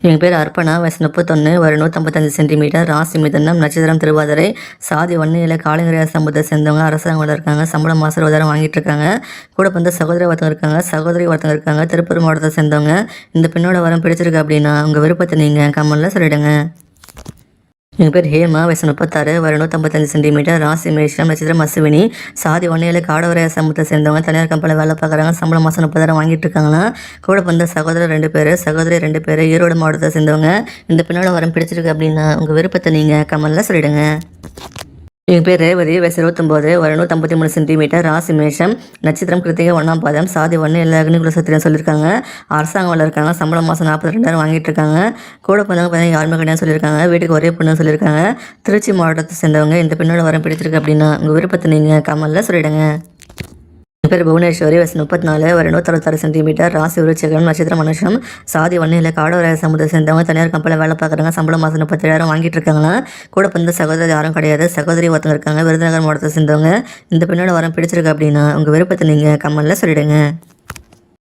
என் பேர் அர்ப்பணா, வயசு 31, ஒரு 155 சென்டிமீட்டர், ராசி மிதுனம், நட்சத்திரம் திருவாதிரை, சாதி வன்னியில் காலங்கரையா சமூகத்தை சேர்ந்தவங்க, அரசாங்கத்தில் இருக்காங்க, சம்பளம் மாதம் 20,000 வாங்கிட்டு இருக்காங்க. கூட வந்து சகோதரி ஒருத்தவங்க இருக்காங்க, சகோதரி ஒருத்தவங்க இருக்காங்க, திருப்பூர் மாவட்டத்தை சேர்ந்தவங்க. இந்த பெண்ணோட வரம் பிடிச்சிருக்கு அப்படின்னா உங்கள் விருப்பத்தை நீங்கள் கமெண்ட்டில் சொல்லிடுங்க. என் பேர் ஹேமா, வயசு 36, ஒரு 155 சென்டிமீட்டர், ராசி மேஷம், நட்சத்திரம் அஸ்வினி, சாதி வன்னியில் காடவரையா சமூகத்தை சேர்ந்தவங்க, தனியார் கம்பெனியில் வேலை பார்க்குறாங்க, சம்பளம் மாதம் 30,000 வாங்கிட்டு இருக்காங்களா. கூட வந்து சகோதரர் 2 பேர், சகோதரி 2 பேர், ஈரோடு மாவட்டத்தை சேர்ந்தவங்க. இந்த பெண்ணோட வரம் பிடிச்சிருக்கு அப்படின்னா உங்கள் விருப்பத்தை நீங்கள் கமெண்ட்டில் சொல்லிடுங்க. என் பேர் ரேவதி, வயசு 29, ஒரு 153 சென்டிமீட்டர், ராசி மேஷம், நட்சத்திரம் கிருத்திகை 1ஆம் பாதம், சாதி ஒன்று எல்லா அக்னிகுலசத்திலையும் சொல்லியிருக்காங்க. அரசாங்கம் இருக்காங்க, சம்பளம் மாதம் 42,000 வாங்கிட்டு இருக்காங்க. கூட பிறந்தவங்க பார்த்தீங்கன்னா யாருமே கிடையாது சொல்லியிருக்காங்க. வீட்டுக்கு ஒரே பொண்ணு சொல்லியிருக்காங்க. திருச்சி மாவட்டத்தை சேர்ந்தவங்க. இந்த பெண்ணோட வரம் பிடிச்சிருக்கு அப்படின்னா உங்கள் விருப்பத்தை நீங்கள் கமெண்ட்டில் சொல்லிடுங்க. என் பேர் புவனேஸ்வரி, வயசு 34, ஒரு 166 சென்டிமீட்டர், ராசி விருச்சிகம், நட்சத்திரம் மனுஷம், சாதி வன்னியில் காடவரையா சமூகத்தை சேர்ந்தவங்க, தனியார் கம்பெனியில் வேலை பார்க்குறாங்க, சம்பளம் மாதம் 37,000 வாங்கிட்டு இருக்காங்களா. கூட பிறந்த சகோதரி யாரும் கிடையாது, சகோதரி ஒருத்தவங்க இருக்காங்க, விருதுநகர் மாவட்டத்தை சேர்ந்தவங்க. இந்த பெண்ணோட வரம் பிடிச்சிருக்கு அப்படின்னா உங்கள் விருப்பத்தை நீங்கள் கமெண்ட்டில் சொல்லிடுங்க.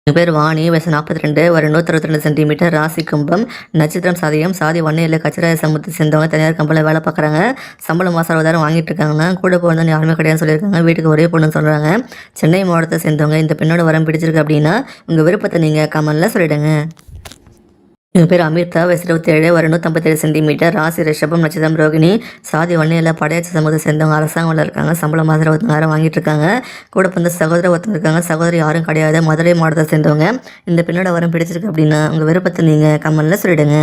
என் பேர் வாணி, வயசு 42, ஒரு 162 சென்டிமீட்டர், ராசி கும்பம், நட்சத்திரம் சதயம், சாதி வன்னியில் கச்சிராய சமூகத்தை சேர்ந்தவங்க, தனியார் கம்பெனியில் வேலை பார்க்குறாங்க, சம்பளம் மாதம் 60,000 வாங்கிட்டு இருக்காங்கன்னா. கூட போனது யாருமே கிடையாது சொல்லியிருக்காங்க. வீட்டுக்கு ஒரே பொண்ணுன்னு சொல்கிறாங்க. சென்னை மாவட்டத்தை சேர்ந்தவங்க. இந்த பெண்ணோட வரம் பிடிச்சிருக்கு அப்படின்னா உங்கள் விருப்பத்தை நீங்கள் கமெண்ட்டில் சொல்லிடுங்க. என் பேர் அமிர்தா, வயசு 27, ஒரு 157 சென்டிமீட்டர், ராசி ரிஷபம், நட்சத்திரம் ரோகிணி, சாதி வன்னியில் படையாச்சி சமூகத்தை சேர்ந்தவங்க, அரசாங்கத்தில் இருக்காங்க, சம்பளம் மாதம் 24,000 வாங்கிட்டு இருக்காங்க. கூட வந்து சகோதரி ஒருத்தவங்க இருக்காங்க, சகோதரி யாரும் கிடையாது, மதுரை மாவட்டத்தை சேர்ந்தவங்க. இந்த பெண்ணோட வரம் பிடிச்சிருக்கு அப்படின்னா உங்கள் விருப்பத்தை நீங்கள் கமெண்ட்டில் சொல்லிடுங்க.